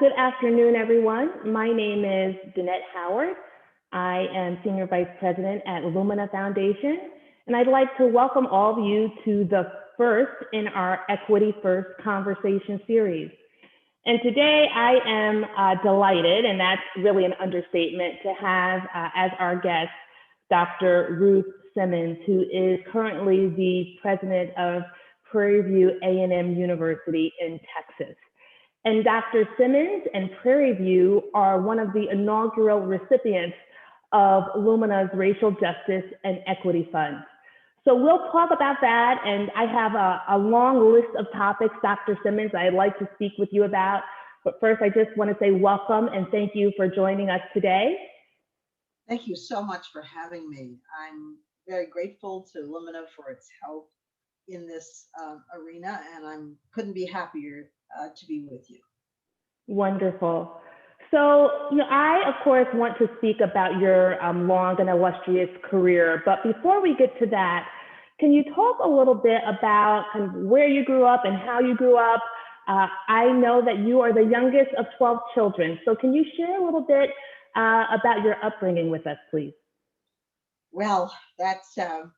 Good afternoon, everyone. My name is Danette Howard. I am Senior Vice President at Lumina Foundation, and I'd like to welcome all of you to the first in our Equity First Conversation series. And today I am delighted, and that's really an understatement, to have as our guest Dr. Ruth Simmons, who is currently the president of Prairie View A&M University in Texas. And Dr. Simmons and Prairie View are one of the inaugural recipients of Lumina's Racial Justice and Equity Fund. So we'll talk about that, and I have a long list of topics, Dr. Simmons, I'd like to speak with you about. But first, I just want to say welcome and thank you for joining us today. Thank you so much for having me. I'm very grateful to Lumina for its help in this arena, and I couldn't be happier to be with you. Wonderful. So, I, of course, want to speak about your long and illustrious career. But before we get to that, can you talk a little bit about kind of where you grew up and how you grew up? I know that you are the youngest of 12 children. So can you share a little bit about your upbringing with us, please? Well, that's a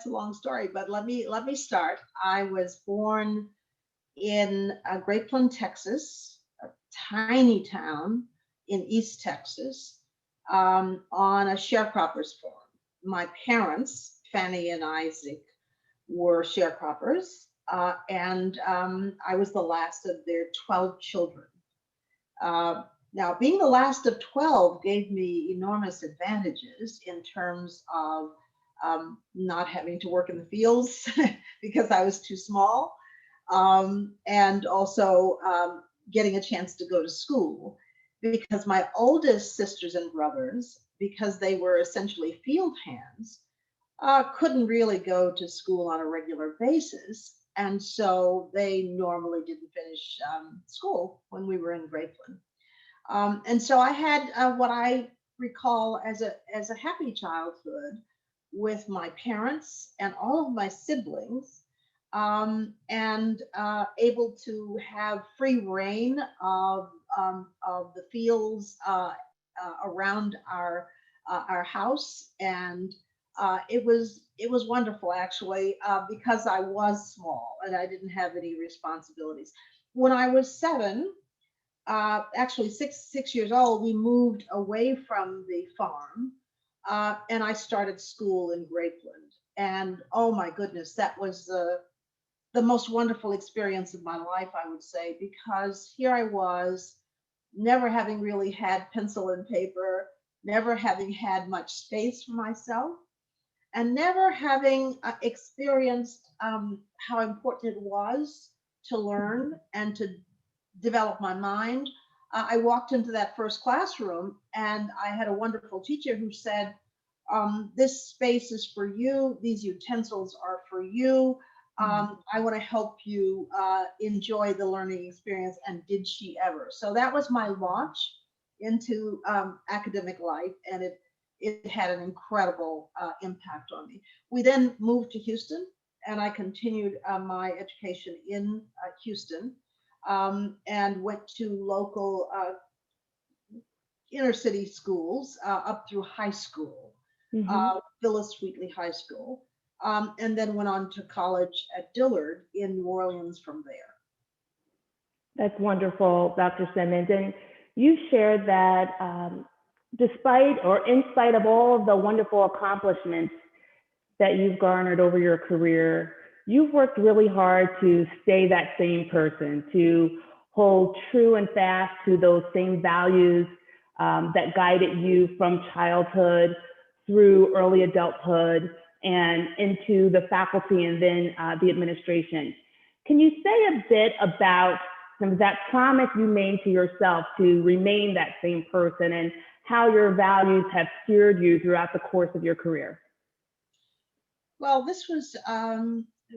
long story, but let me start. I was born in Grapeland, Texas, a tiny town in East Texas, on a sharecroppers farm. My parents, Fanny and Isaac, were sharecroppers, and I was the last of their 12 children. Now, being the last of 12 gave me enormous advantages in terms of not having to work in the fields because I was too small, and also getting a chance to go to school, because my oldest sisters and brothers, because they were essentially field hands, couldn't really go to school on a regular basis. And so they normally didn't finish school when we were in Grapeland. And so I had what I recall as a happy childhood with my parents and all of my siblings, and able to have free reign of the fields around our house, and it was wonderful, actually, because I was small and I didn't have any responsibilities. When I was 7, actually six years old, we moved away from the farm, and I started school in Grapeland. And oh my goodness, that was the most wonderful experience of my life, I would say, because here I was, never having really had pencil and paper, never having had much space for myself, and never having experienced how important it was to learn and to develop my mind. I walked into that first classroom and I had a wonderful teacher who said, this space is for you, these utensils are for you. I want to help you enjoy the learning experience. And did she ever? So that was my launch into academic life, and it had an incredible impact on me. We then moved to Houston, and I continued my education in Houston, and went to local inner city schools up through high school, Phyllis Wheatley High School, and then went on to college at Dillard in New Orleans from there. That's wonderful, Dr. Simmons. And you shared that despite or in spite of all of the wonderful accomplishments that you've garnered over your career, you've worked really hard to stay that same person, to hold true and fast to those same values that guided you from childhood through early adulthood and into the faculty and then the administration. Can you say a bit about that promise you made to yourself to remain that same person and how your values have steered you throughout the course of your career? Well, this was,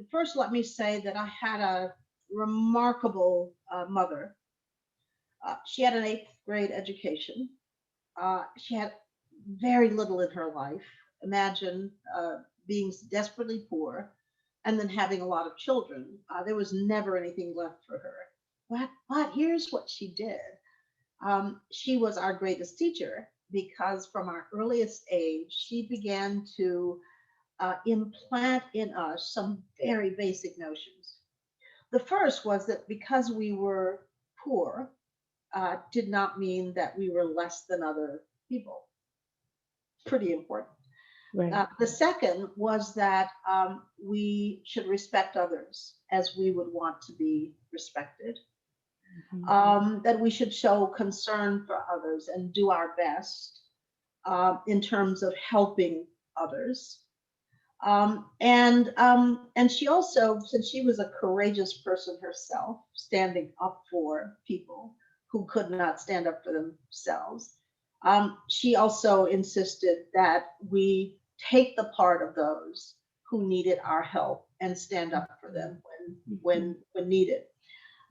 first let me say that I had a remarkable mother. She had an 8th grade education. She had very little in her life. Imagine being desperately poor and then having a lot of children. There was never anything left for her. but here's what she did. She was our greatest teacher because from our earliest age, she began to implant in us some very basic notions. The first was that because we were poor, did not mean that we were less than other people. Pretty important. Right. The second was that we should respect others as we would want to be respected, Mhm. that we should show concern for others and do our best in terms of helping others. And she also, since she was a courageous person herself, standing up for people who could not stand up for themselves, she also insisted that we take the part of those who needed our help and stand up for them Mhm. when needed.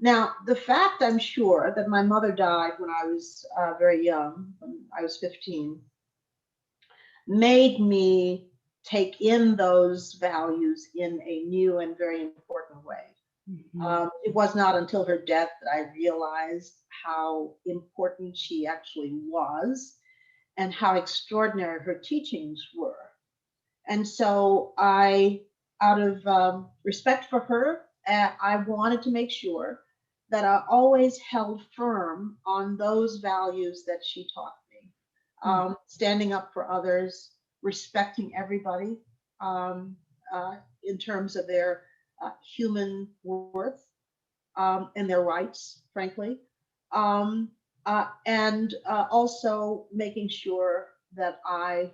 Now, the fact I'm sure that my mother died when I was very young, when I was 15, made me take in those values in a new and very important way. Mhm. It was not until her death that I realized how important she actually was and how extraordinary her teachings were. And so out of respect for her, I wanted to make sure that I always held firm on those values that she taught me. Mhm. Standing up for others, respecting everybody um, in terms of their human worth and their rights, frankly. Um, and Also making sure that I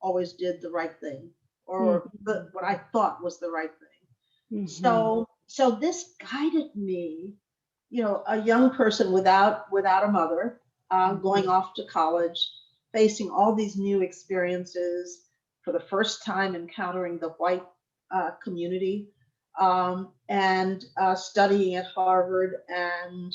always did the right thing or Mhm. what I thought was the right thing. Mhm. So this guided me, a young person without a mother, Mhm. going off to college, facing all these new experiences for the first time, encountering the white community, and studying at Harvard and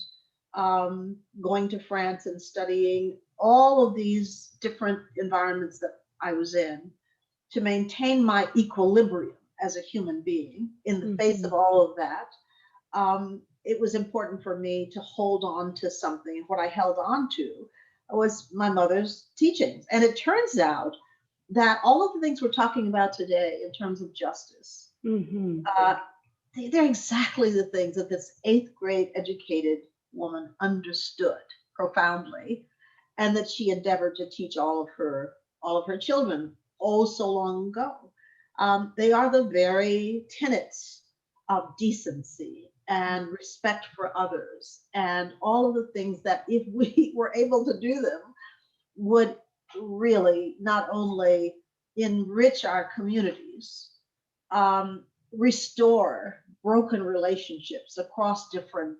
going to France and studying all of these different environments that I was in to maintain my equilibrium as a human being in the face of Mhm. all of that. It was important for me to hold on to something. And what I held on to was my mother's teachings. And it turns out that all of the things we're talking about today in terms of justice, Mhm. uh, they're exactly the things that this eighth grade educated woman understood profoundly and that she endeavored to teach all of her children oh so long ago. They are the very tenets of decency and respect for others and all of the things that if we were able to do them would really not only enrich our communities, restore broken relationships across different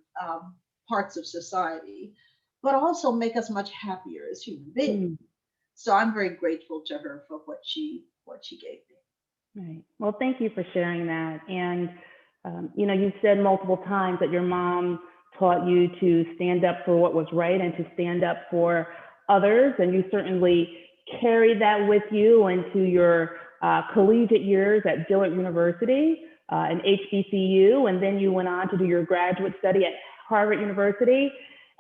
parts of society, but also make us much happier as human beings. Mhm. So I'm very grateful to her for what she gave me. Right. Well, thank you for sharing that. And, you've said multiple times that your mom taught you to stand up for what was right and to stand up for others. And you certainly carried that with you into your collegiate years at Dillard University and HBCU. And then you went on to do your graduate study at Harvard University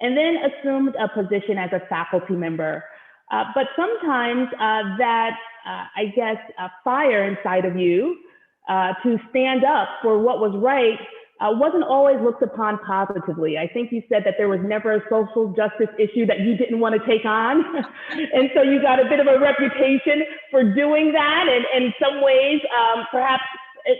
and then assumed a position as a faculty member. But sometimes that I guess, fire inside of you to stand up for what was right wasn't always looked upon positively. I think you said that there was never a social justice issue that you didn't want to take on. And so you got a bit of a reputation for doing that, and in some ways, perhaps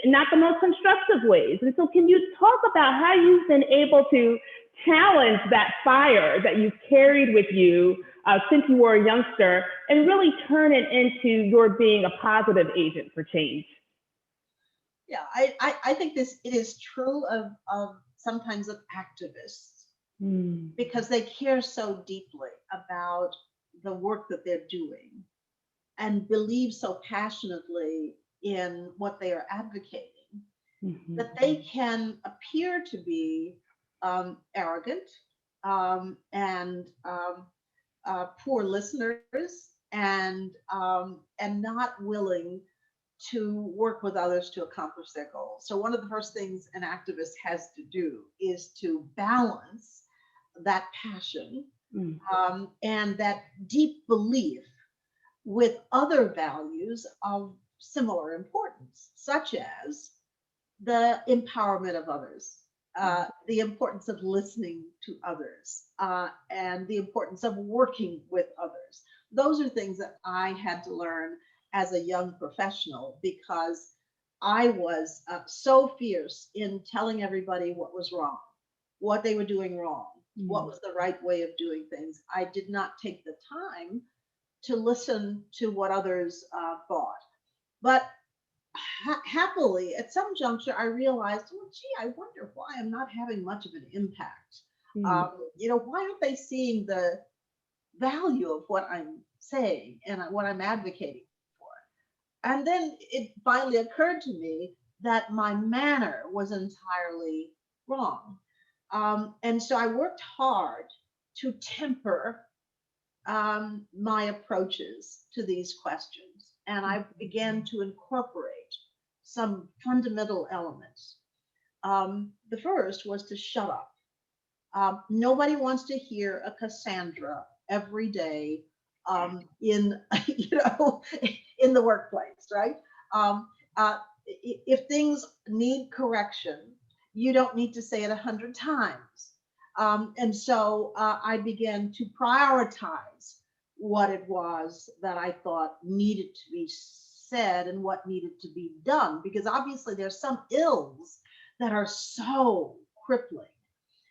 not the most constructive ways. And so, can you talk about how you've been able to challenge that fire that you've carried with you since you were a youngster and really turn it into your being a positive agent for change? Yeah, I think this it is true of sometimes of activists Mm, because they care so deeply about the work that they're doing and believe so passionately in what they are advocating mhm, that they can appear to be arrogant and poor listeners and not willing to work with others to accomplish their goals. So one of the first things an activist has to do is to balance that passion Mm. and that deep belief with other values of similar importance, such as the empowerment of others, the importance of listening to others, and the importance of working with others. Those are things that I had to learn as a young professional because I was so fierce in telling everybody what was wrong, what they were doing wrong, what Mm. was the right way of doing things. I did not take the time to listen to what others thought. But happily, at some juncture, I realized, well, gee, I wonder why I'm not having much of an impact. Mm. Why aren't they seeing the value of what I'm saying and what I'm advocating for? And then it finally occurred to me that my manner was entirely wrong. And so I worked hard to temper my approaches to these questions. And I began to incorporate some fundamental elements. The first was to shut up. Nobody wants to hear a Cassandra every day in, in the workplace, right? Um, if things need correction, you don't need to say it 100 times. And so I began to prioritize what it was that I thought needed to be said and what needed to be done, because obviously there's some ills that are so crippling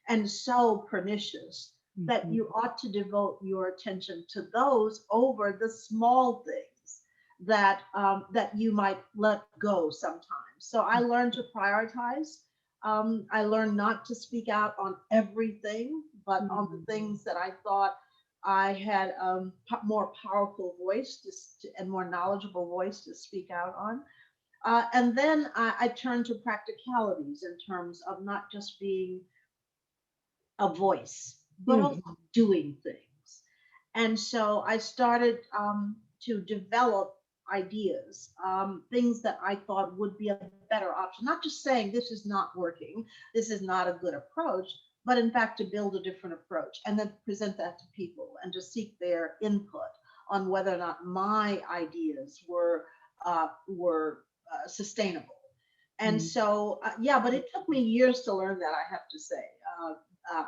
and so pernicious that Mhm. you ought to devote your attention to those over the small things that you might let go sometimes. So I learned to prioritize. I learned not to speak out on everything, but on Mhm. the things that I thought I had a more powerful voice and more knowledgeable voice to speak out on. And then I turned to practicalities in terms of not just being a voice, but also Mhm. doing things. And so I started to develop ideas, things that I thought would be a better option, not just saying this is not working, this is not a good approach, but in fact to build a different approach and then present that to people and to seek their input on whether or not my ideas were sustainable. And Mhm. so, yeah, but it took me years to learn that, I have to say.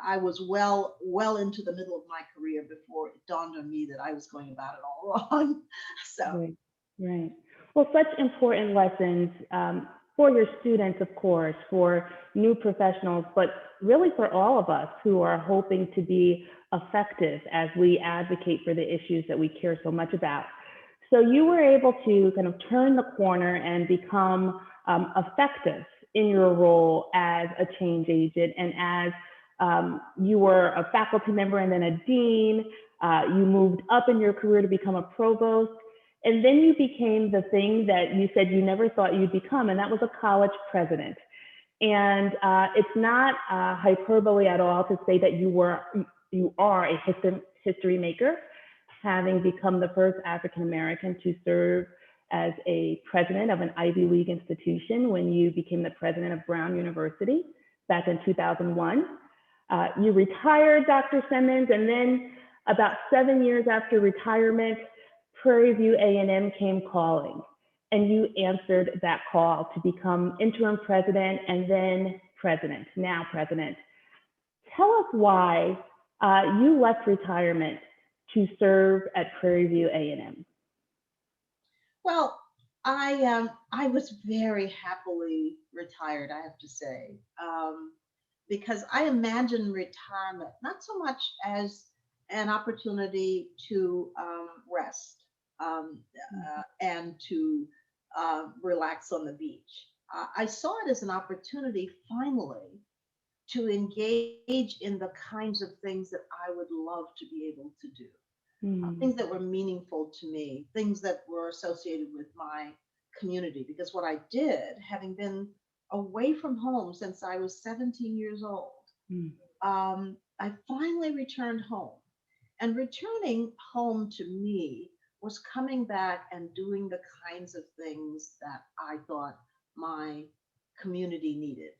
I was well into the middle of my career before it dawned on me that I was going about it all wrong. So, Right, right. Well, such important lessons for your students, of course, for new professionals, but really for all of us who are hoping to be effective as we advocate for the issues that we care so much about. So you were able to kind of turn the corner and become effective in your role as a change agent and as you were a faculty member and then a dean. You moved up in your career to become a provost. And then you became the thing that you said you never thought you'd become, and that was a college president. And it's not hyperbole at all to say that you are a history maker, having become the first African American to serve as a president of an Ivy League institution when you became the president of Brown University back in 2001. You retired, Dr. Simmons, and then about 7 years after retirement, Prairie View A&M came calling, and you answered that call to become interim president and then president, now president. Tell us why you left retirement to serve at Prairie View A&M. well, I was very happily retired, I have to say, because I imagine retirement not so much as an opportunity to rest and to relax on the beach. I saw it as an opportunity finally to engage in the kinds of things that I would love to be able to do, Mm, things that were meaningful to me, things that were associated with my community. Because what I did, having been away from home since I was 17 years old, mm, I finally returned home. And returning home to me was coming back and doing the kinds of things that I thought my community needed.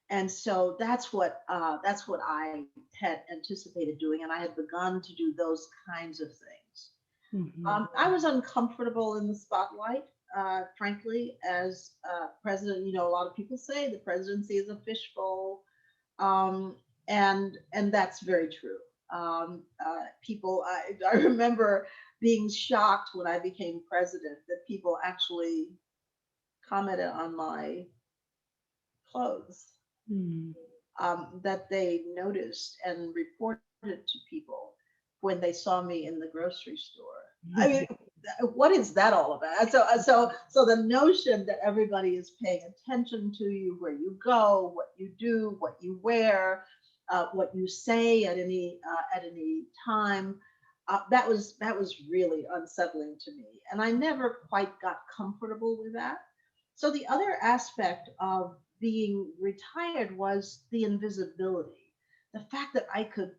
And so that's what I had anticipated doing, and I had begun to do those kinds of things. Mhm. I was uncomfortable in the spotlight, frankly, as president. You know, a lot of people say the presidency is a fishbowl, um, and that's very true. People, I remember being shocked when I became president that people actually commented on my clothes, Mm. that they noticed and reported to people when they saw me in the grocery store. I mean, what is that all about? So the notion that everybody is paying attention to you, where you go, what you do, what you wear, what you say at any time, that was really unsettling to me, and I never quite got comfortable with that. So the other aspect of being retired was the invisibility, the fact that I could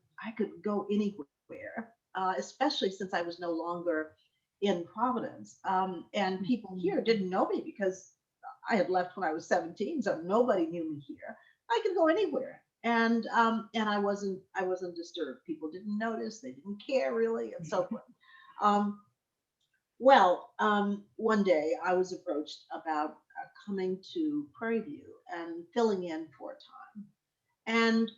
go anywhere, especially since I was no longer in Providence, and people here didn't know me because I had left when I was 17, so nobody knew me here. I could go anywhere, and I wasn't disturbed. People didn't notice, they didn't care really, and so forth. Um, One day I was approached about coming to Prairie View and filling in for a time. And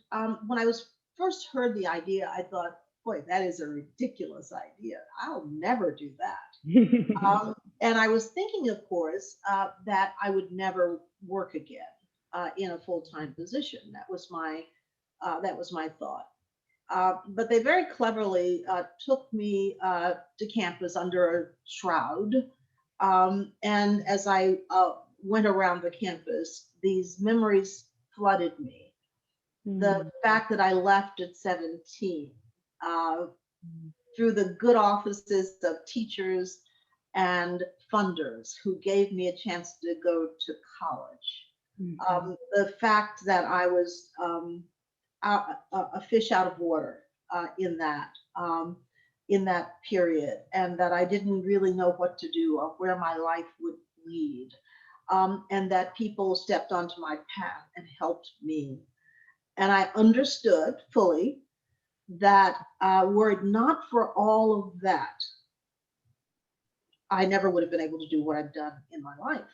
when I was first heard the idea, I thought, boy, that is a ridiculous idea. I'll never do that. And I was thinking, of course, that I would never work again in a full-time position. That was my thought. But they very cleverly took me to campus under a shroud. And as I went around the campus, these memories flooded me. The Mm. fact that I left at 17, uh, through the good offices of teachers and funders who gave me a chance to go to college. Mhm. The fact that I was a fish out of water in that period, and that I didn't really know what to do or where my life would lead, and that people stepped onto my path and helped me, and I understood fully that were it not for all of that, I never would have been able to do what I've done in my life.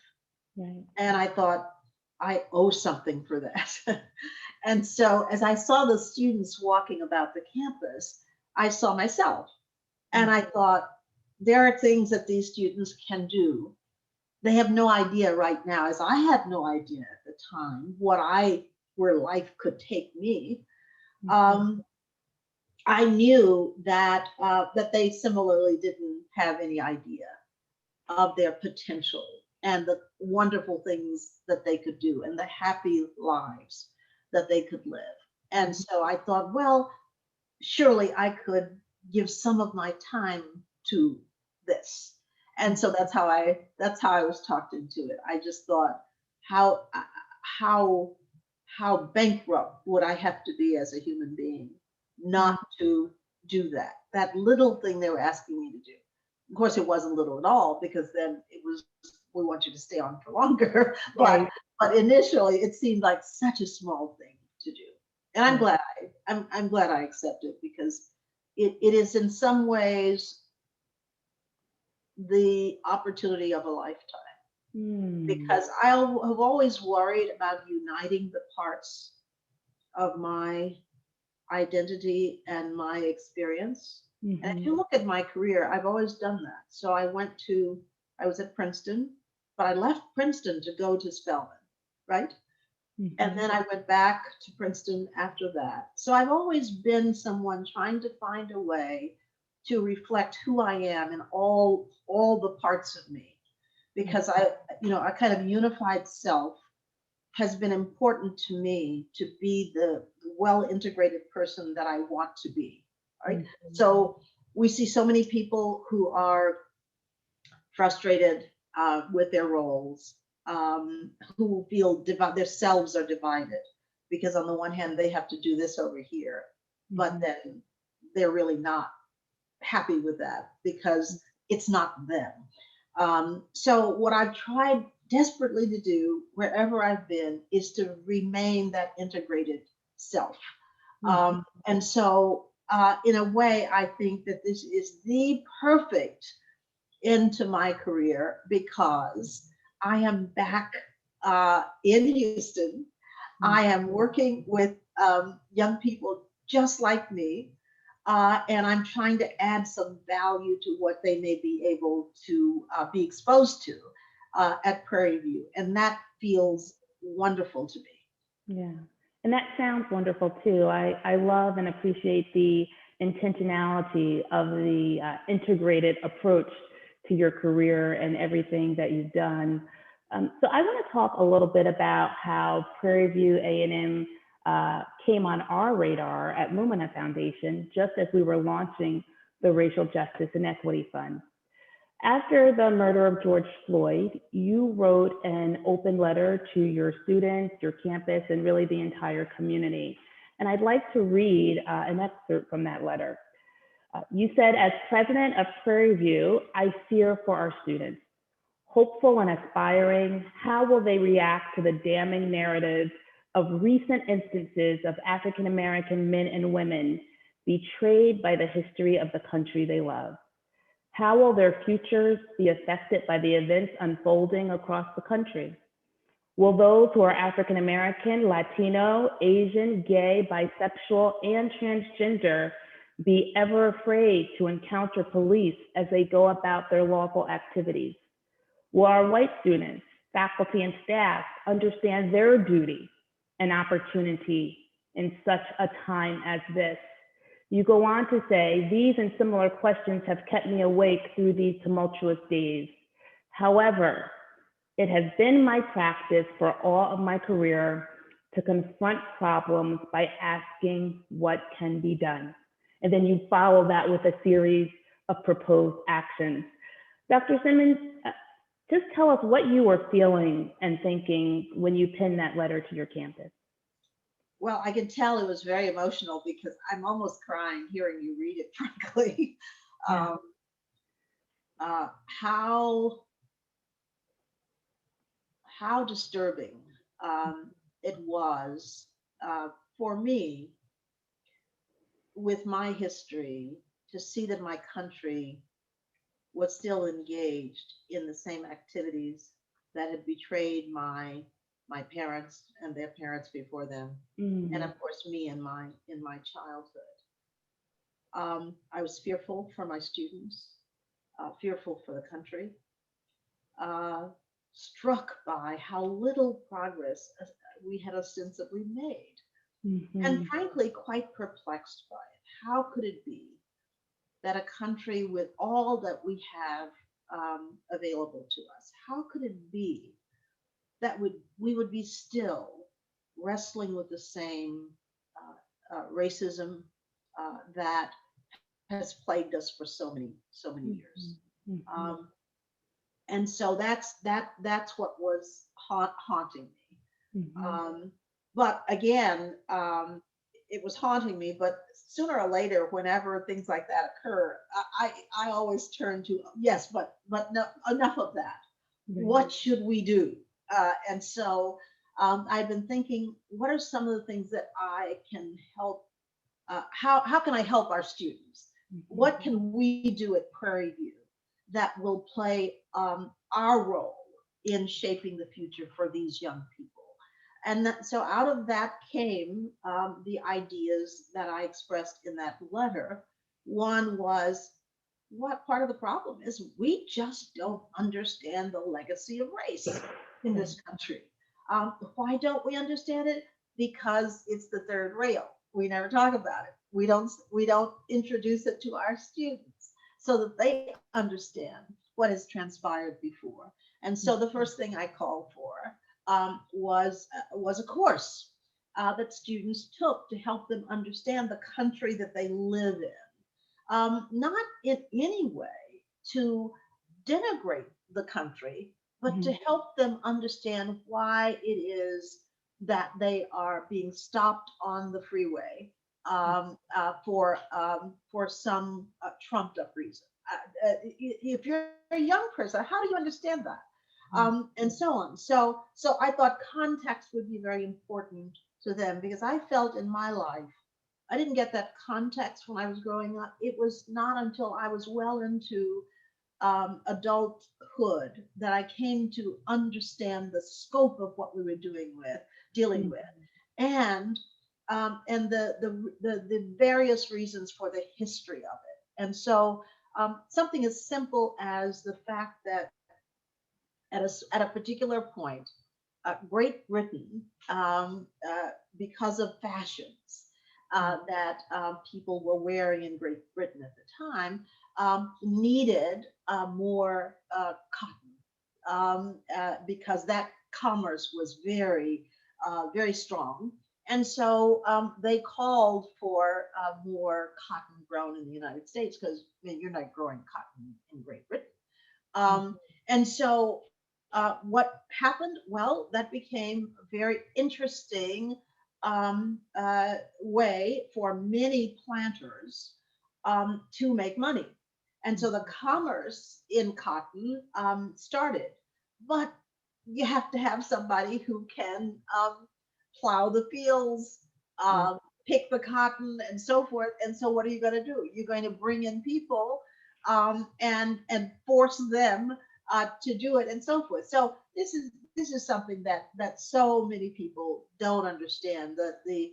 Right. And I thought, I owe something for that. And so as I saw the students walking about the campus, I saw myself. And I thought, there are things that these students can do. They have no idea right now, as I had no idea at the time, where life could take me. Mhm. Um, I knew that they similarly didn't have any idea of their potential and the wonderful things that they could do and the happy lives that they could live. And so I thought, well, surely I could give some of my time to this. And so that's how I was talked into it. I just thought, how how how bankrupt would I have to be as a human being not to do that little thing they were asking me to do. Of course, it wasn't little at all, because then it was, we want you to stay on for longer. Right. But initially, it seemed like such a small thing to do, and I'm glad I accepted, because it is in some ways the opportunity of a lifetime. Mm. Because I have always worried about uniting the parts of my identity and my experience. And if Mhm. you look at my career, I've always done that. So I was at Princeton, but I left Princeton to go to Spelman, right? And Mhm. then I went back to Princeton after that. So I've always been someone trying to find a way to reflect who I am in all the parts of me, because a kind of unified self has been important to me, to be the well integrated person that I want to be. Right. Mhm. So we see so many people who are frustrated with their roles, who feel their selves are divided, because on the one hand they have to do this over here, but Mhm. then they're really not happy with that, because it's not them. So what I've tried desperately to do wherever I've been is to remain that integrated self. Mhm. And so, in a way, I think that this is the perfect into my career because I am back in Houston. I Mhm. am working with young people just like me, and I'm trying to add some value to what they may be able to be exposed to at Prairie View. And that feels wonderful to me. Yeah. And that sounds wonderful too. I love and appreciate the intentionality of the integrated approach to your career and everything that you've done. So I want to talk a little bit about how Prairie View A&M came on our radar at Lumina Foundation just as we were launching the Racial Justice and Equity Fund. After the murder of George Floyd, you wrote an open letter to your students, your campus, and really the entire community. And I'd like to read an excerpt from that letter. You said, as president of Prairie View, I fear for our students. Hopeful and aspiring, how will they react to the damning narratives of recent instances of African American men and women betrayed by the history of the country they love? How will their futures be affected by the events unfolding across the country? Will those who are African American, Latino, Asian, gay, bisexual, and transgender be ever afraid to encounter police as they go about their lawful activities? Will our white students, faculty, and staff understand their duty and opportunity in such a time as this? You go on to say, these and similar questions have kept me awake through these tumultuous days. However, it has been my practice for all of my career to confront problems by asking what can be done. And then you follow that with a series of proposed actions. Dr. Simmons, just tell us what you were feeling and thinking when you penned that letter to your campus. Well, I can tell it was very emotional because I'm almost crying hearing you read it, frankly. Yeah. Um, uh, how how disturbing it was for me with my history to see that my country was still engaged in the same activities that had betrayed my parents and their parents before them, and Mm-hmm. of course me in my childhood. I was fearful for my students, fearful for the country, uh, struck by how little progress we had ostensibly made, and Mm-hmm. frankly, quite perplexed by it. How could it be that a country with all that we have available to us, how could it be that we would be still wrestling with the same racism that has plagued us for so many years? Mm-hmm. Um, and so that's what was haunting me. Mm-hmm. Um, but again, it was haunting me. But sooner or later, whenever things like that occur, I always turn to yes, but no, enough of that. Right. What should we do? And so I've been thinking, what are some of the things that I can help? How can I help our students? Mm-hmm. What can we do at Prairie View that will play our role in shaping the future for these young people? And so out of that came the ideas that I expressed in that letter. One was, what part of the problem is we just don't understand the legacy of race in Right. this country. Why don't we understand it? Because it's the third rail. We never talk about it. We don't introduce it to our students so that they understand what has transpired before. And so the first thing I called for was a course that students took to help them understand the country that they live in, not in any way to denigrate the country, but to Mm-hmm. help them understand why it is that they are being stopped on the freeway for some trumped up reason. If you're a young person, how do you understand that? And so on. So I thought context would be very important to them because I felt in my life I didn't get that context when I was growing up. It was not until I was well into adulthood that I came to understand the scope of what we were dealing with, and the various reasons for the history of it. And so something as simple as the fact that at a particular point, Great Britain, because of fashions that people were wearing in Great Britain at the time, needed more cotton because that commerce was very strong. And so they called for more cotton grown in the United States because I mean, you're not growing cotton in Great Britain. And so what happened? Well, that became a very interesting way for many planters to make money. And so the commerce in cotton started. But you have to have somebody who can plow the fields, pick the cotton, and so forth. And so, what are you going to do? You're going to bring in people and force them to do it, and so forth. So this is something that so many people don't understand. The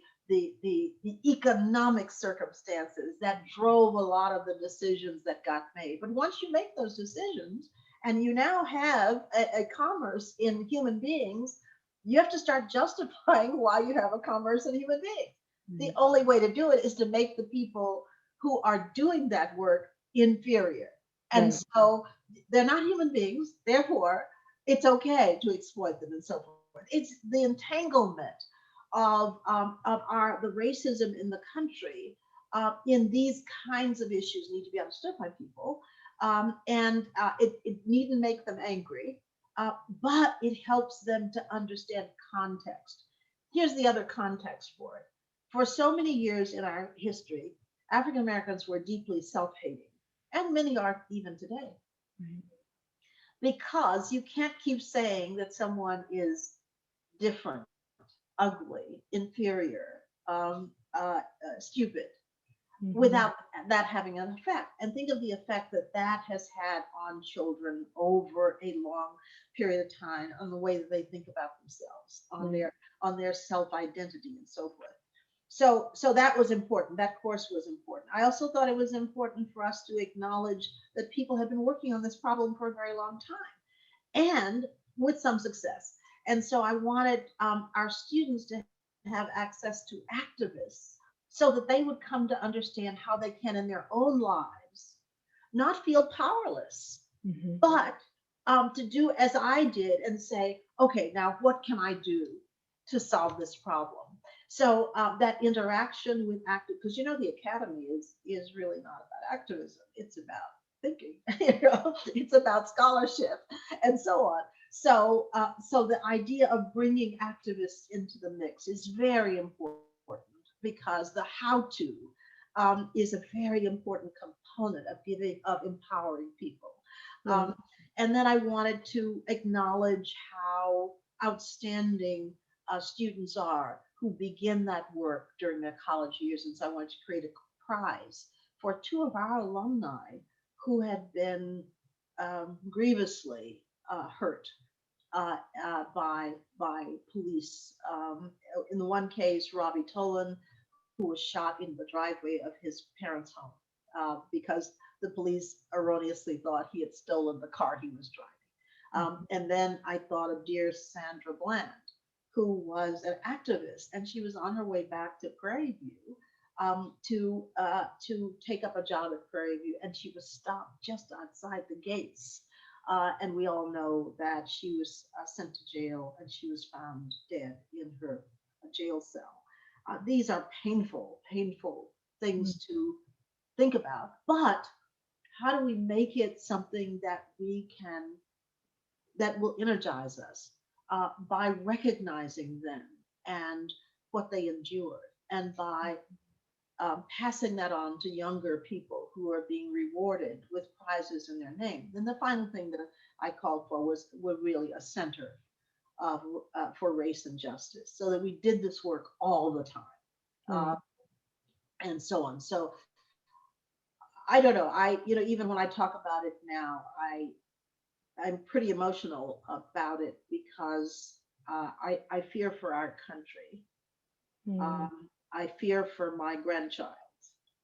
economic circumstances that drove a lot of the decisions that got made. But once you make those decisions, and you now have a commerce in human beings, you have to start justifying why you have a commerce in human beings. The only way to do it is to make the people who are doing that work inferior. And Right. so they're not human beings, therefore, it's okay to exploit them and so forth. It's the entanglement of the racism in the country in these kinds of issues need to be understood by people. And it needn't make them angry, but it helps them to understand context. Here's the other context for it. For so many years in our history, African Americans were deeply self hating, and many are even today, Right. because you can't keep saying that someone is different, ugly, inferior, stupid, without that having an effect. And think of the effect that that has had on children over a long period of time, on the way that they think about themselves, on their self identity, and so forth. So that was important. That course was important. I also thought it was important for us to acknowledge that people have been working on this problem for a very long time, and with some success. And so I wanted our students to have access to activists so that they would come to understand how they can in their own lives not feel powerless, but to do as I did and say, okay, now what can I do to solve this problem? So that interaction with active, because the academy is really not about activism; it's about thinking. It's about scholarship and so on. So the idea of bringing activists into the mix is very important because the how to is a very important component of empowering people. Um, Right. and then I wanted to acknowledge how outstanding students are who begin that work during their college years. And so I wanted to create a prize for two of our alumni who had been grievously hurt by police. In the one case, Robbie Tolan, who was shot in the driveway of his parents' home because the police erroneously thought he had stolen the car he was driving. And then I thought of dear Sandra Bland, who was an activist, and she was on her way back to Prairie View to take up a job at Prairie View, and she was stopped just outside the gates. And we all know that she was sent to jail, and she was found dead in her jail cell. These are painful, painful things to think about. But how do we make it something that will energize us by recognizing them and what they endured, and by passing that on to younger people who are being rewarded with prizes in their name. Then the final thing that I called for was really a center of, for race and justice, so that we did this work all the time, uh, and so on. So I don't know. Even when I talk about it now, I'm pretty emotional about it because I fear for our country. I fear for my grandchild.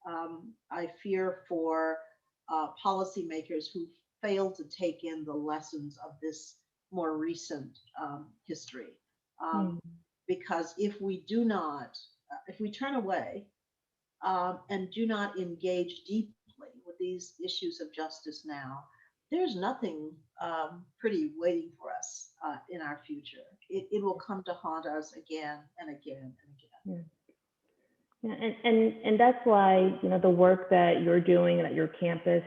I fear for policymakers who fail to take in the lessons of this more recent history. Um, because if we do not, if we turn away and do not engage deeply with these issues of justice now, there's nothing pretty waiting for us in our future. It will come to haunt us again and again and again. Yeah, and that's why, the work that you're doing and that your campus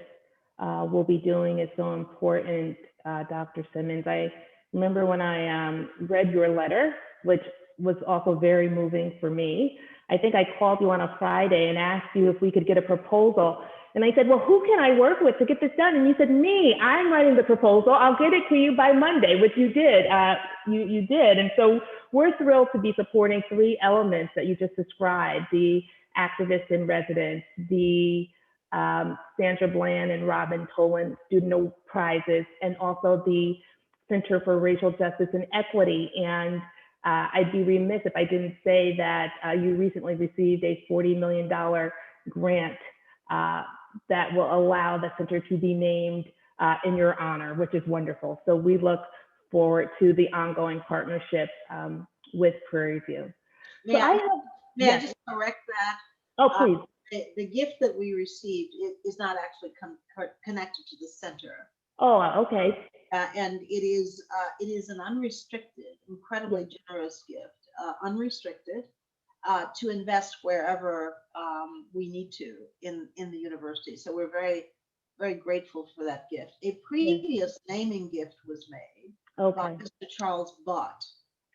will be doing is so important, Dr. Simmons. I remember when I read your letter, which was also very moving for me. I think I called you on a Friday and asked you if we could get a proposal. And I said, well, who can I work with to get this done? And you said, me, I'm writing the proposal. I'll get it to you by Monday, which you did. You did. And so we're thrilled to be supporting three elements that you just described: the activists in residence, the Sandra Bland and Robin Tolan student prizes, and also the Center for Racial Justice and Equity. And I'd be remiss if I didn't say that you recently received a $40 million grant that will allow the center to be named in your honor, which is wonderful. So we look forward to the ongoing partnership with Prairie View. May I just correct that? Oh, please. The gift that we received is not actually connected to the center. Oh, okay. And it is an unrestricted, incredibly generous gift, unrestricted, to invest wherever we need to in the university. So we're very, very grateful for that gift. A previous naming gift was made by Mr. Charles Bott,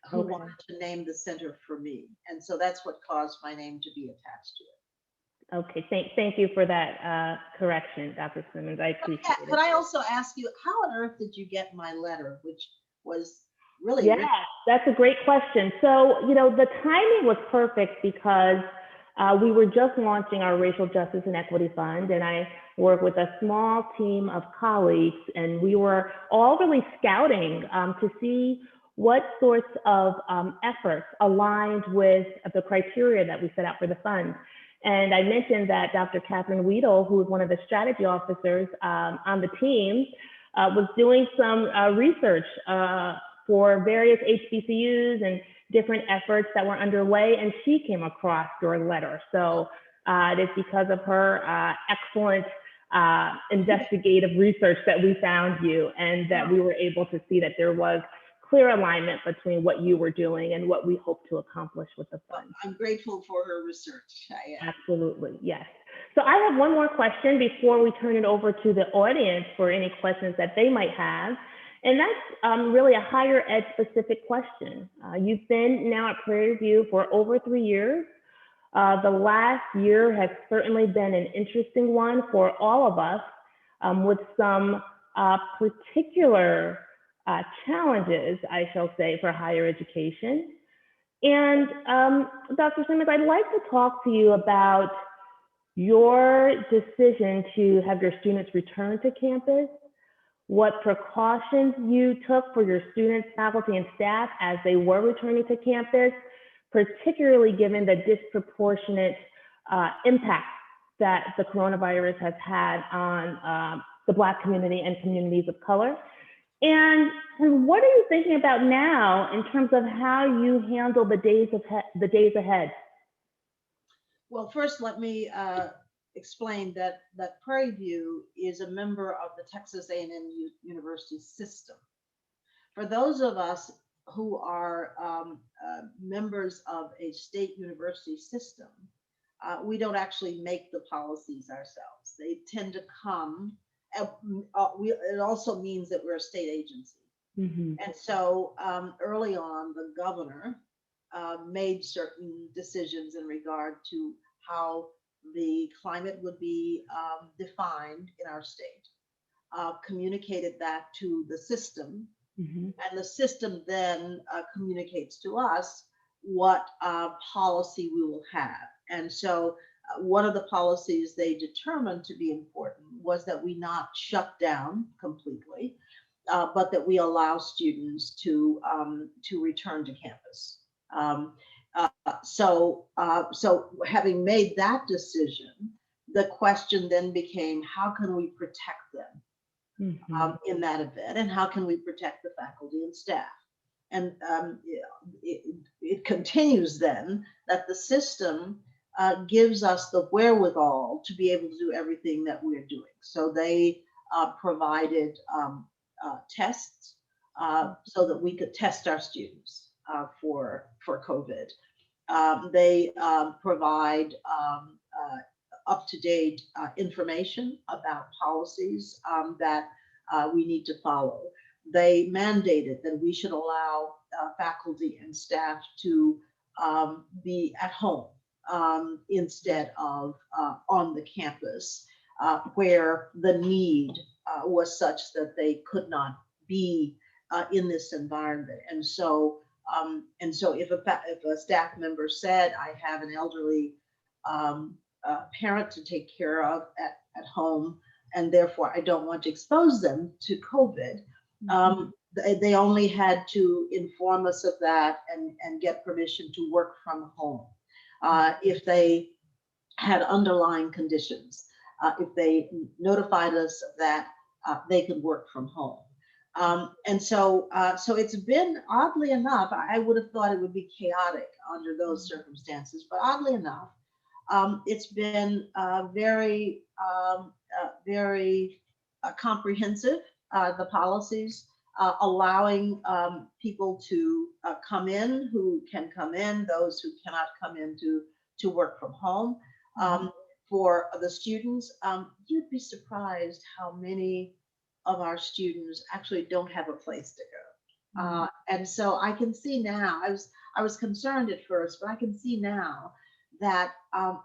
who wanted to name the center for me. And so that's what caused my name to be attached to it. Okay, thank you for that correction, Dr. Simmons. I appreciate it. Could I also ask you, how on earth did you get my letter, which was really rich? That's a great question. So, the timing was perfect because we were just launching our Racial Justice and Equity Fund, and I work with a small team of colleagues, and we were all really scouting to see what sorts of efforts aligned with the criteria that we set out for the fund. And I mentioned that Dr. Catherine Weedle, who is one of the strategy officers on the team, was doing some research for various HBCUs and different efforts that were underway, and she came across your letter. So it is because of her excellent investigative research that we found you, and that we were able to see that there was clear alignment between what you were doing and what we hope to accomplish with the fund. I'm grateful for her research. Absolutely, yes. So I have one more question before we turn it over to the audience for any questions that they might have. And that's really a higher ed specific question. You've been now at Prairie View for over 3 years. The last year has certainly been an interesting one for all of us, with some particular challenges, I shall say, for higher education. And Dr. Simmons, I'd like to talk to you about your decision to have your students return to campus, what precautions you took for your students, faculty, and staff as they were returning to campus, particularly given the disproportionate impact that the coronavirus has had on the Black community and communities of color. And what are you thinking about now in terms of how you handle the days ahead? Well, first, let me explain that Prairie View is a member of the Texas A&M University system. For those of us who are members of a state university system, we don't actually make the policies ourselves. They tend to come. It also means that we're a state agency. And so early on, the governor made certain decisions in regard to how the climate would be defined in our state, communicated that to the system, Mhm. and the system then communicates to us what policy we will have. And so, one of the policies they determined to be important was that we not shut down completely, but that we allow students to return to campus. Um, so having made that decision, the question then became, how can we protect them Mhm. in that event, and how can we protect the faculty and staff? And it continues then that the system gives us the wherewithal to be able to do everything that we're doing. So they provided tests so that we could test our students for COVID. They provide up-to-date information about policies that we need to follow. They mandated that we should allow faculty and staff to be at home instead of on the campus, where the need was such that they could not be in this environment. And so if a staff member said, I have an elderly parent to take care of at home, and therefore I don't want to expose them to COVID, they only had to inform us of that and get permission to work from home. If they had underlying conditions, if they notified us of that, they could work from home. So it's been, oddly enough, I would have thought it would be chaotic under those circumstances, but oddly enough, it's been very comprehensive, the policies, allowing people to come in who can come in, those who cannot come in to work from home. For the students, you'd be surprised how many of our students actually don't have a place to go. And so I can see now, I was concerned at first, but I can see now that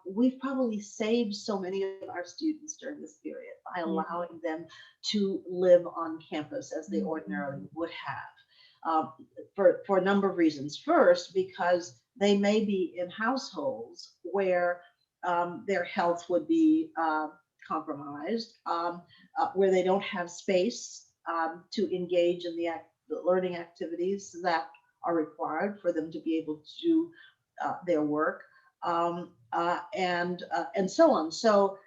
we've probably saved so many of our students during this period by allowing them to live on campus as they ordinarily would have, for a number of reasons. First, because they may be in households where their health would be compromised, where they don't have space to engage in the learning activities that are required for them to be able to do their work, and so on. So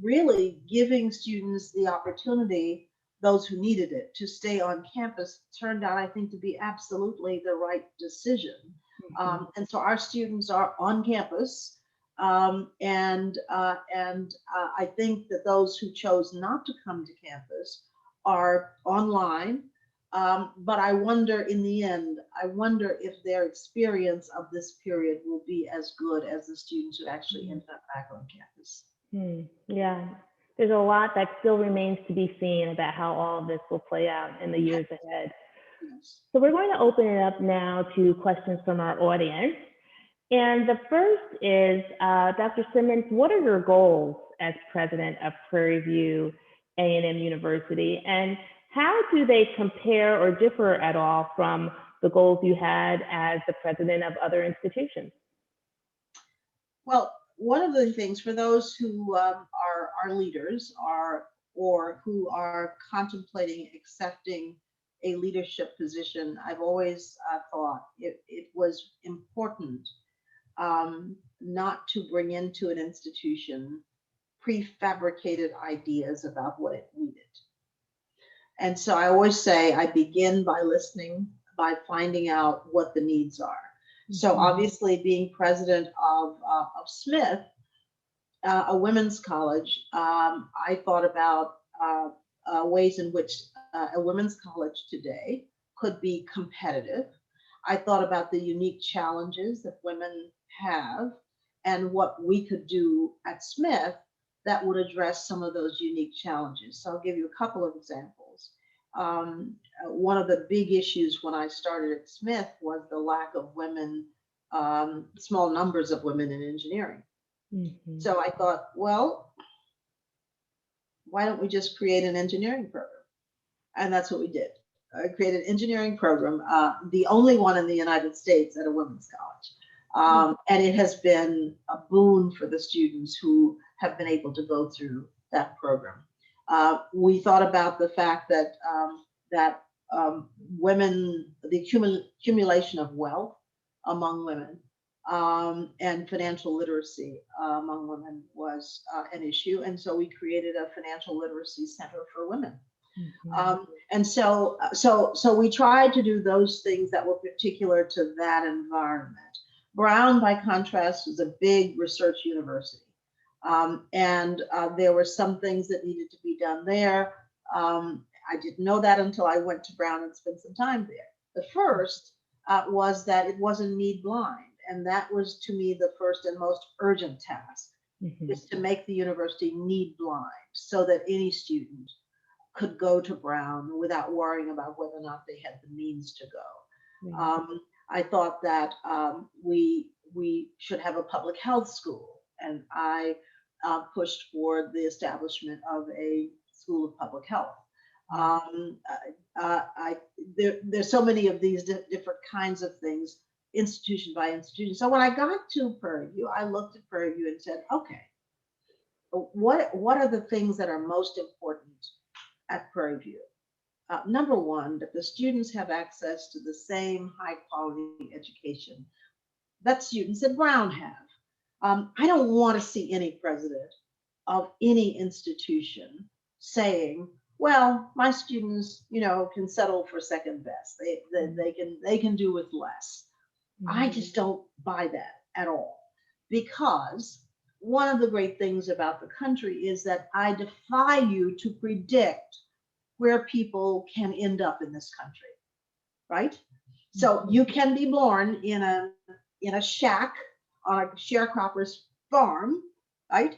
really giving students the opportunity, those who needed it, to stay on campus turned out, I think, to be absolutely the right decision. And so our students are on campus. I think that those who chose not to come to campus are online. But I wonder, in the end, I wonder if their experience of this period will be as good as the students who actually ended up back on campus. Yeah, there's a lot that still remains to be seen about how all of this will play out in the years ahead. Yes. So we're going to open it up now to questions from our audience. And the first is, Dr. Simmons, what are your goals as president of Prairie View A&M University, and how do they compare or differ at all from the goals you had as the president of other institutions? Well, one of the things for those who are leaders, or who are contemplating accepting a leadership position, I've always thought it was important not to bring into an institution prefabricated ideas about what it needed. And so I always say I begin by listening, by finding out what the needs are. So obviously, being president of Smith, a women's college, I thought about ways in which a women's college today could be competitive. I thought about the unique challenges that women have and what we could do at Smith that would address some of those unique challenges. So I'll give you a couple of examples. One of the big issues when I started at Smith was the lack of women, small numbers of women in engineering. Mhm. So I thought, well, why don't we just create an engineering program? And that's what we did. I created an engineering program, the only one in the United States at a women's college. And it has been a boon for the students who have been able to go through that program. We thought about the fact that that women, the accumulation of wealth among women, and financial literacy among women was an issue, and so we created a financial literacy center for women. Mhm. And so we tried to do those things that were particular to that environment. Brown, by contrast, was a big research university. And there were some things that needed to be done there. I didn't know that until I went to Brown and spent some time there. The first was that it wasn't need blind. And that was, to me, the first and most urgent task, Mhm. is to make the university need blind so that any student could go to Brown without worrying about whether or not they had the means to go. Right. I thought that we should have a public health school, and I pushed for the establishment of a school of public health. Um, there's so many of these different kinds of things, institution by institution. So when I got to Prairie View, I looked at Prairie View and said, okay, what are the things that are most important at Prairie View? Number one, that the students have access to the same high quality education that students at Brown have. I don't want to see any president of any institution saying, well, my students, can settle for second best. They can do with less. I Mhm. just don't buy that at all, because one of the great things about the country is that I defy you to predict where people can end up in this country, right? So Mhm. you can be born in a shack on a sharecropper's farm, right?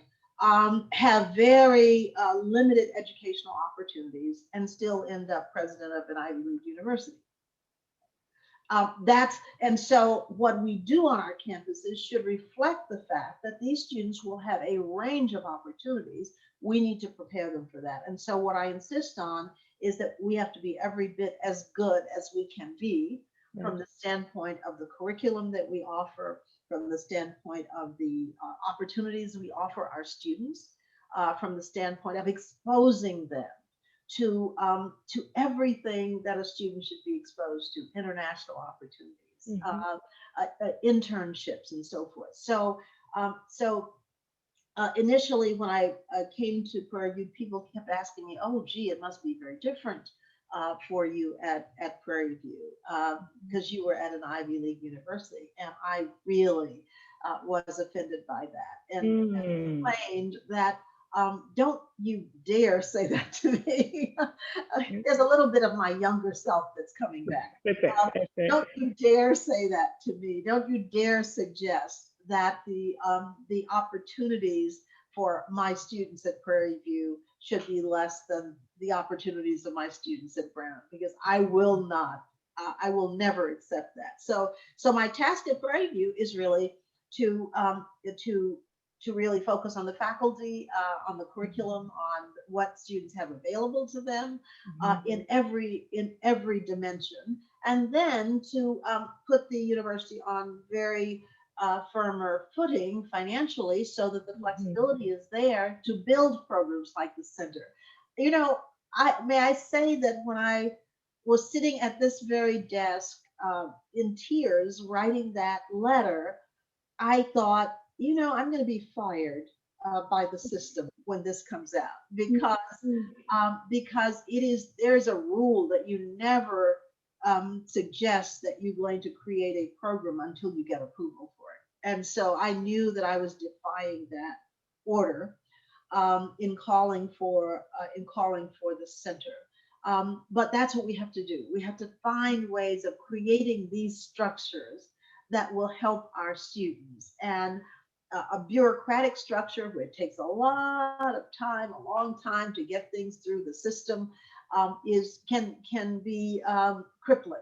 Have very limited educational opportunities and still end up president of an Ivy League university. That's and so what we do on our campuses should reflect the fact that these students will have a range of opportunities. We need to prepare them for that. And so what I insist on is that we have to be every bit as good as we can be, Right. from the standpoint of the curriculum that we offer, from the standpoint of the opportunities we offer our students, from the standpoint of exposing them to everything that a student should be exposed to, international opportunities, Mhm. internships, and so forth. So initially, when I came to Prairie View, people kept asking me, "Oh, gee, it must be very different for you at Prairie View, because you were at an Ivy League university." And I really was offended by that, and Mm. explained that, don't you dare say that to me. There's a little bit of my younger self that's coming back. That's it. Um, That's it. don't you dare say that to me. Don't you dare suggest that the opportunities for my students at Prairie View should be less than the opportunities of my students at Brown, because I will not. I will never accept that. So my task at Prairie View is really to to to really focus on the faculty, on the curriculum, on what students have available to them, Mhm. in every dimension, and then to put the university on very firmer footing financially, so that the Mhm. flexibility is there to build programs like the center. You know, I say that when I was sitting at this very desk, in tears writing that letter, I thought, I'm going to be fired by the system when this comes out, because there's a rule that you never suggest that you're going to create a program until you get approval for it. And so I knew that I was defying that order, in calling for the center. But that's what we have to do. We have to find ways of creating these structures that will help our students. And a bureaucratic structure where it takes a lot of time, a long time to get things through the system, is can be crippling.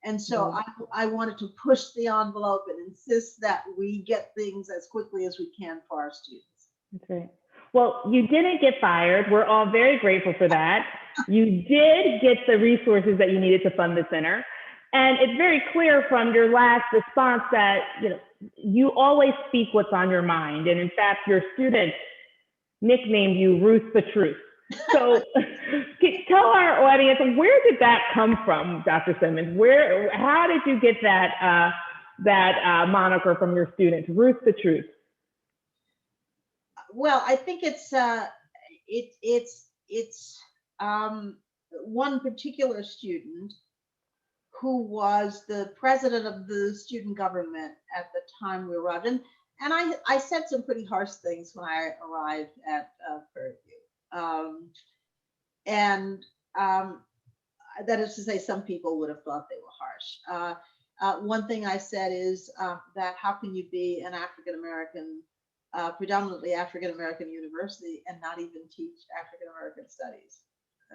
And so I wanted to push the envelope and insist that we get things as quickly as we can for our students. That's right. Well, you didn't get fired. We're all very grateful for that. You did get the resources that you needed to fund the center. And it's very clear from your last response that you always speak what's on your mind. And in fact, your students nicknamed you Ruth the Truth. So tell our audience, where did that come from, Dr. Simmons? How did you get that moniker from your students, Ruth the Truth? Well, I think it's one particular student who was the president of the student government at the time we arrived. And I said some pretty harsh things when I arrived at Prairie View. That is to say, some people would have thought they were harsh. One thing I said is that how can you be an African-American, predominantly African-American university and not even teach African-American studies?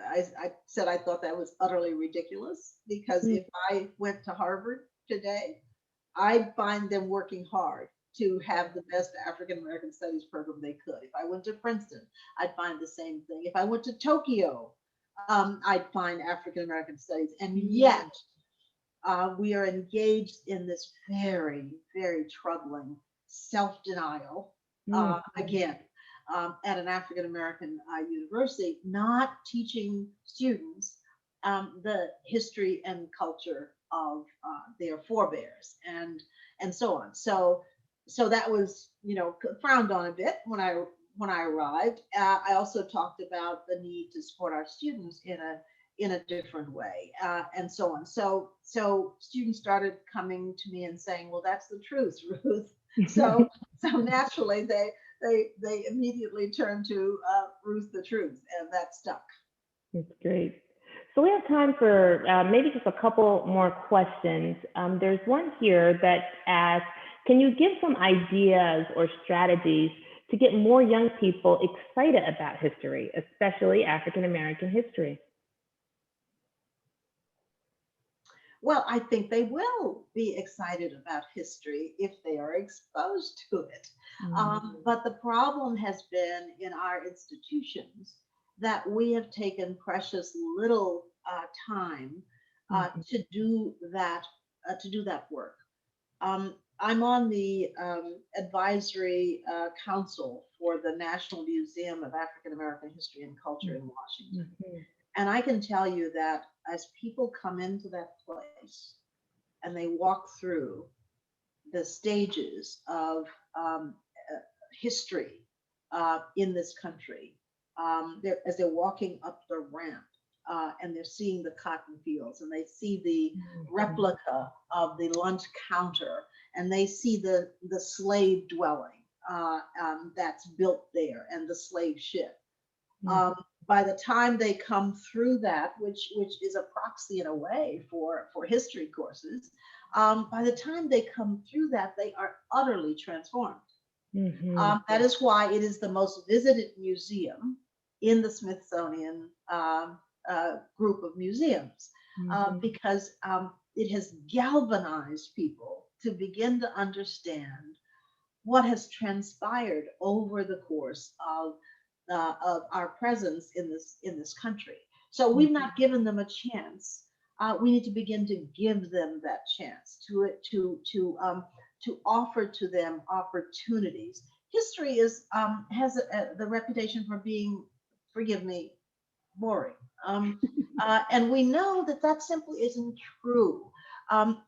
I said I thought that was utterly ridiculous, because if I went to Harvard today, I'd find them working hard to have the best African-American studies program they could. If I went to Princeton, I'd find the same thing. If I went to Tokyo, I'd find African-American studies. And yet we are engaged in this very, very troubling self-denial, again, at an African-American university, not teaching students the history and culture of their forebears and so on. So that was, frowned on a bit when I arrived. I also talked about the need to support our students in a different way, and so on. So students started coming to me and saying, "Well, that's the truth, Ruth." So naturally they immediately turned to Ruth the Truth, and that stuck. That's great. So we have time for maybe just a couple more questions. There's one here that asks, can you give some ideas or strategies to get more young people excited about history, especially African-American history? Well, I think they will be excited about history if they are exposed to it. But the problem has been in our institutions that we have taken precious little time to do that work. I'm on the advisory council for the National Museum of African American History and Culture in Washington. And I can tell you that as people come into that place and they walk through the stages of history in this country, as they're walking up the ramp and they're seeing the cotton fields and they see the replica of the lunch counter and they see the slave dwelling that's built there and the slave ship. By the time they come through that, which is a proxy in a way for history courses, by the time they come through that, they are utterly transformed. That is why it is the most visited museum in the Smithsonian group of museums, because it has galvanized people to begin to understand what has transpired over the course of our presence in this country. So we've not given them a chance. We need to begin to give them that chance to offer to them opportunities. History has the reputation for being, forgive me, boring, and we know that simply isn't true.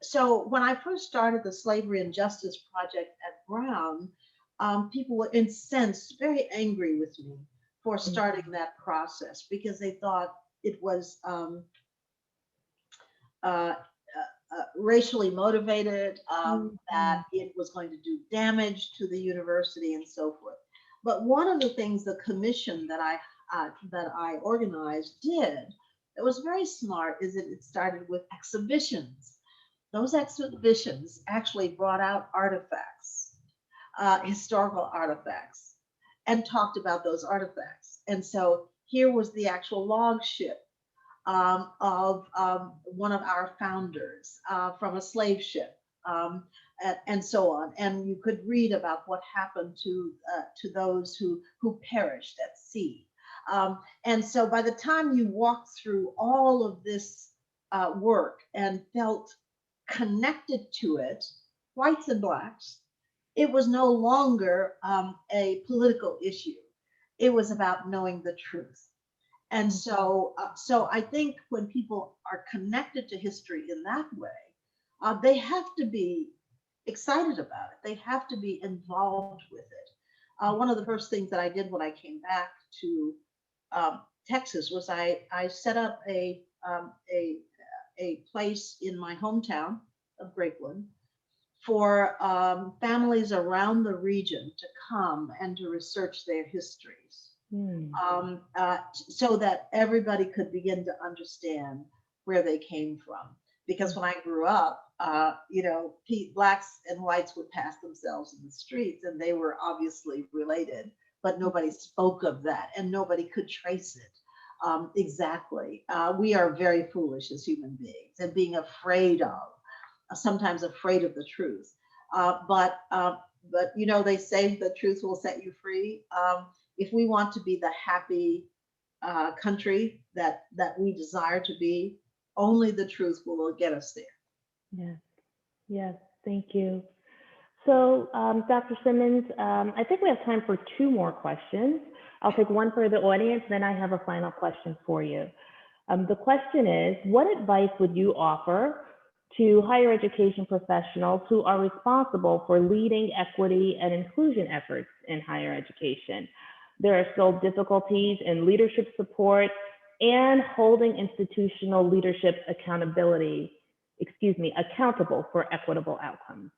So when I first started the Slavery and Justice Project at Brown, people were incensed, very angry with me for starting that process because they thought it was racially motivated, that it was going to do damage to the university and so forth. But one of the things the commission that I organized did that was very smart is that it started with exhibitions. Those exhibitions actually brought out artifacts, historical artifacts, and talked about those artifacts. And so here was the actual log ship of one of our founders from a slave ship, and so on. And you could read about what happened to those who perished at sea. And so by the time you walked through all of this work and felt connected to it, whites and blacks, it was no longer a political issue. It was about knowing the truth. And so I think when people are connected to history in that way, they have to be excited about it. They have to be involved with it. One of the first things that I did when I came back to Texas was I set up a place in my hometown of Grapeland for families around the region to come and to research their histories, so that everybody could begin to understand where they came from. Because when I grew up, blacks and whites would pass themselves in the streets, and they were obviously related, but nobody spoke of that, and nobody could trace it. Exactly. We are very foolish as human beings, and being afraid of, sometimes afraid of the truth. But they say the truth will set you free. If we want to be the happy country that we desire to be, only the truth will get us there. Yes, yes, thank you. So, Dr. Simmons, I think we have time for two more questions. I'll take one for the audience, then I have a final question for you. The question is, what advice would you offer to higher education professionals who are responsible for leading equity and inclusion efforts in higher education? There are still difficulties in leadership support and holding institutional leadership accountable for equitable outcomes.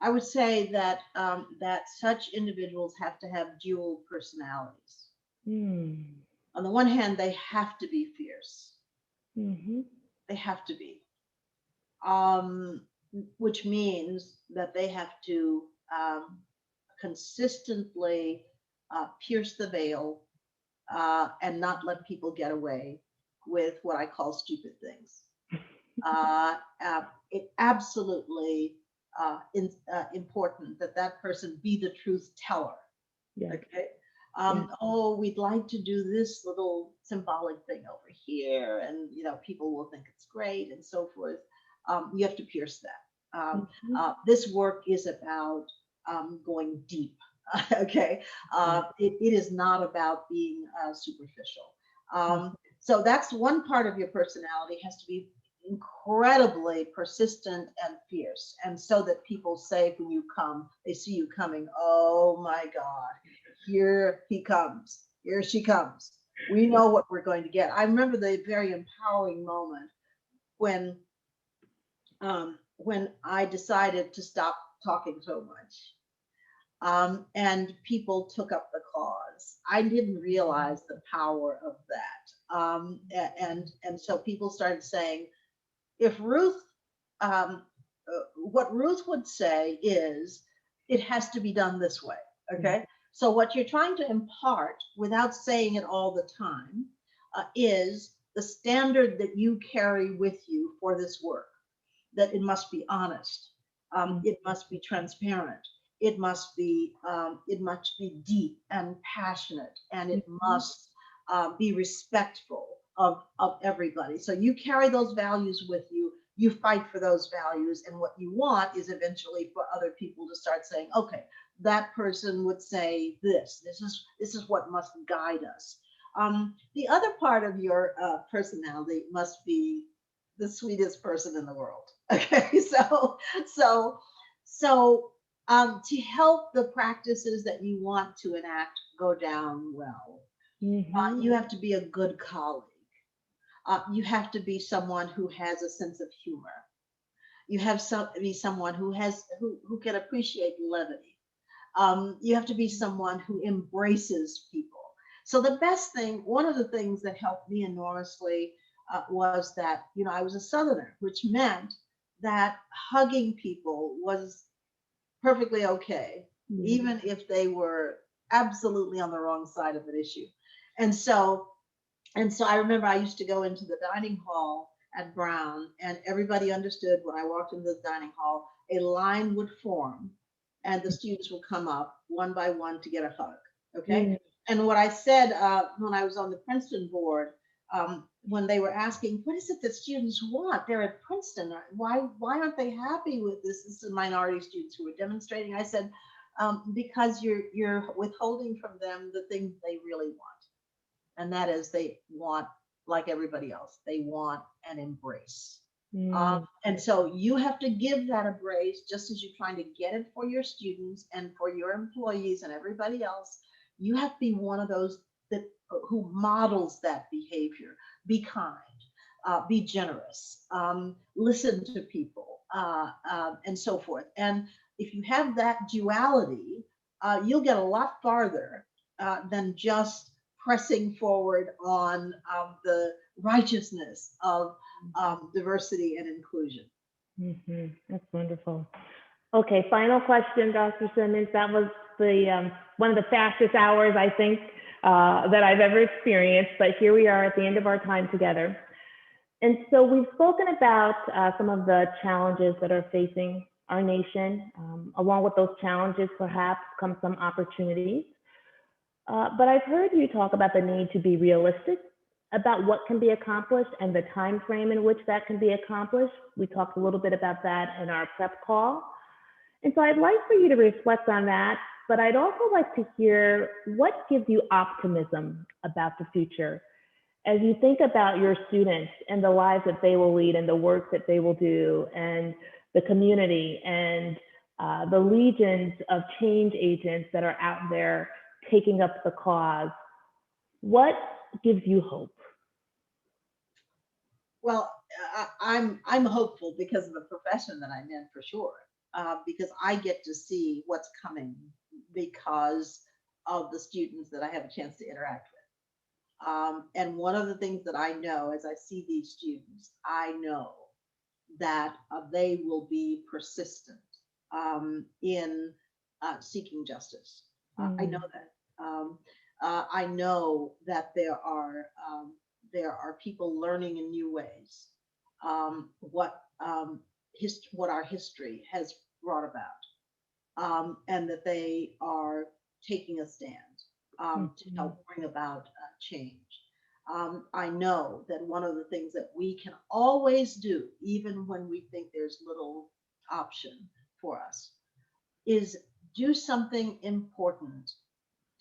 I would say that such individuals have to have dual personalities. On the one hand, they have to be fierce. They have to be, which means that they have to consistently pierce the veil and not let people get away with what I call stupid things. It absolutely important that person be the truth teller. Yeah. Okay. Oh, we'd like to do this little symbolic thing over here, and people will think it's great and so forth. You have to pierce that. This work is about going deep. Okay. It is not about being superficial. So that's one part of your personality, has to be incredibly persistent and fierce, and so that people say when you come, they see you coming, oh my God, here he comes, here she comes, we know what we're going to get. I remember the very empowering moment when I decided to stop talking so much, and people took up the cause. I didn't realize the power of that, and so people started saying, if Ruth, what Ruth would say is, it has to be done this way. Okay. So what you're trying to impart, without saying it all the time, is the standard that you carry with you for this work, that it must be honest. It must be transparent. It must be deep and passionate, and it must be respectful of everybody. So you carry those values with you, you fight for those values, and what you want is eventually for other people to start saying, okay, that person would say this is what must guide us. The other part of your personality must be the sweetest person in the world. Okay, so to help the practices that you want to enact go down well, you have to be a good colleague. You have to be someone who has a sense of humor. You have to be someone who can appreciate levity. You have to be someone who embraces people. So the best thing, one of the things that helped me enormously was that, I was a Southerner, which meant that hugging people was perfectly okay, even if they were absolutely on the wrong side of an issue. And so And so I remember I used to go into the dining hall at Brown, and everybody understood when I walked into the dining hall, a line would form, and the students would come up one by one to get a hug. Okay. Mm, And what I said when I was on the Princeton board, when they were asking, what is it that students want? They're at Princeton. Why aren't they happy with this? This is minority students who were demonstrating. I said, because you're withholding from them the things they really want, and that is they want, like everybody else, they want an embrace. mm, And so you have to give that embrace just as you're trying to get it for your students and for your employees and everybody else. You have to be one of those that who models that behavior. Be kind, be generous, listen to people, and so forth. And if you have that duality, you'll get a lot farther than just pressing forward on the righteousness of diversity and inclusion. That's wonderful. Okay, final question, Dr. Simmons. That was the one of the fastest hours I think that I've ever experienced. But here we are at the end of our time together. And so we've spoken about some of the challenges that are facing our nation. Along with those challenges, perhaps come some opportunities. But I've heard you talk about the need to be realistic about what can be accomplished and the time frame in which that can be accomplished. We talked a little bit about that in our prep call. And so I'd like for you to reflect on that, but I'd also like to hear what gives you optimism about the future as you think about your students and the lives that they will lead and the work that they will do and the community and the legions of change agents that are out there taking up the cause. What gives you hope? Well, I'm hopeful because of the profession that I'm in, for sure. Because I get to see what's coming because of the students that I have a chance to interact with. And one of the things that I know as I see these students, I know that they will be persistent in seeking justice. I know Mm, that. I know that there are people learning in new ways what our history has brought about, and that they are taking a stand to mhm, help bring about change. I know that one of the things that we can always do, even when we think there's little option for us, is do something important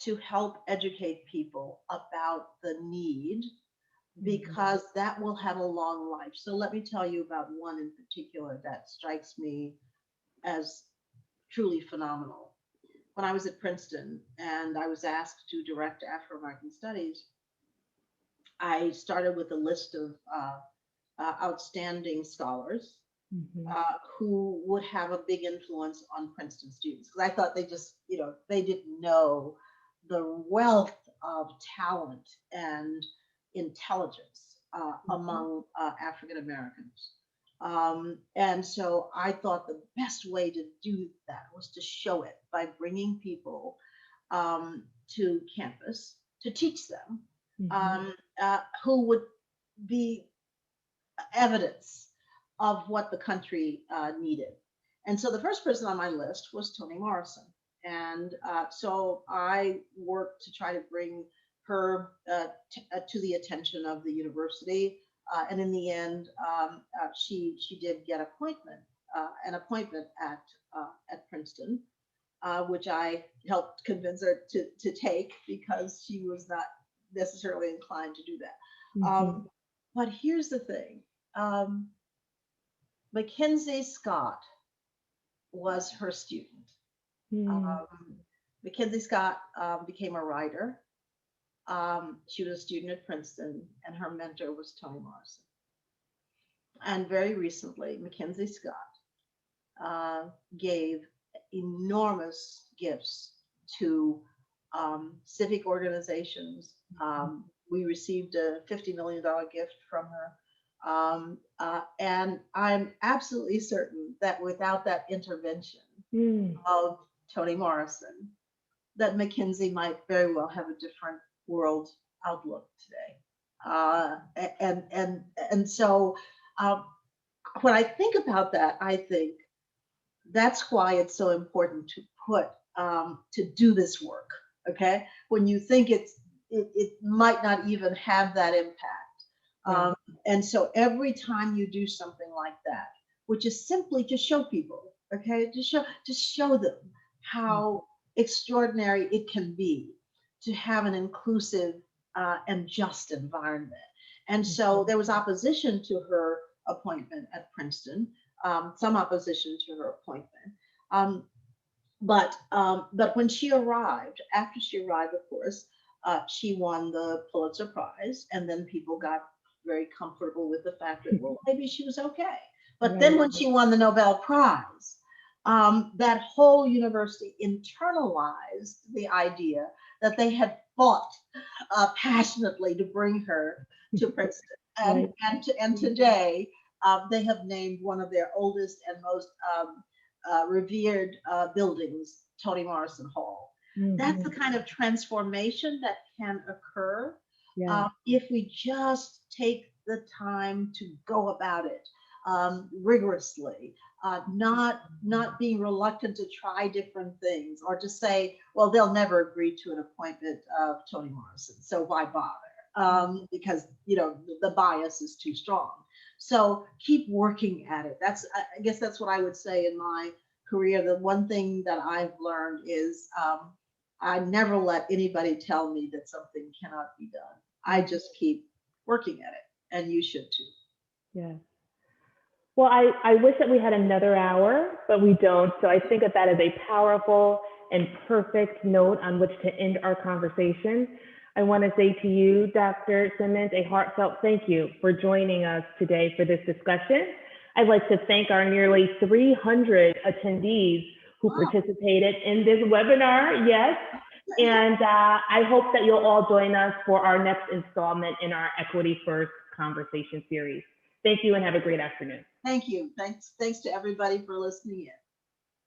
to help educate people about the need, mhm, because that will have a long life. So let me tell you about one in particular that strikes me as truly phenomenal. When I was at Princeton and I was asked to direct Afro American Studies, I started with a list of outstanding scholars mhm, who would have a big influence on Princeton students, because I thought they just, they didn't know the wealth of talent and intelligence mhm, among African Americans. And so I thought the best way to do that was to show it by bringing people to campus to teach them, mhm, um, who would be evidence of what the country needed. And so the first person on my list was Toni Morrison. And so I worked to try to bring her to the attention of the university. And in the end, she did get an appointment at Princeton, which I helped convince her to take because she was not necessarily inclined to do that. mhm, But here's the thing. Um, Mackenzie Scott was her student. mm, Um, Mackenzie Scott became a writer. She was a student at Princeton, and her mentor was Toni Morrison. And very recently, Mackenzie Scott gave enormous gifts to civic organizations. We received a $50 million gift from her. And I'm absolutely certain that without that intervention mm. of Toni Morrison, that Mackenzie might very well have a different world outlook today. And so when I think about that, I think that's why it's so important to put to do this work. Okay, when you think it might not even have that impact, Right. and so every time you do something like that, which is simply to show people, okay, just show them how extraordinary it can be to have an inclusive and just environment. And so there was opposition to her appointment at Princeton, some opposition to her appointment. Um, but when she arrived, after she arrived, of course, she won the Pulitzer Prize, and then people got very comfortable with the fact that, well, maybe she was okay. But then Right. when she won the Nobel Prize, that whole university internalized the idea that they had fought passionately to bring her to Princeton. Right. And today, they have named one of their oldest and most revered buildings, Toni Morrison Hall. That's the Mhm. kind of transformation that can occur Yes. if we just take the time to go about it rigorously, not being reluctant to try different things or to say, well, they'll never agree to an appointment of Toni Morrison, so why bother? Because the bias is too strong. So keep working at it. I guess that's what I would say in my career. The one thing that I've learned is I never let anybody tell me that something cannot be done. I just keep working at it, and you should too. Yes. Well, I wish that we had another hour, but we don't. So I think that that is a powerful and perfect note on which to end our conversation. I want to say to you, Dr. Simmons, a heartfelt thank you for joining us today for this discussion. I'd like to thank our nearly 300 attendees who Oh, participated in this webinar. Yes. And I hope that you'll all join us for our next installment in our Equity First conversation series. Thank you and have a great afternoon. thank you. Thanks to everybody for listening in.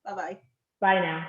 Bye bye. Bye now.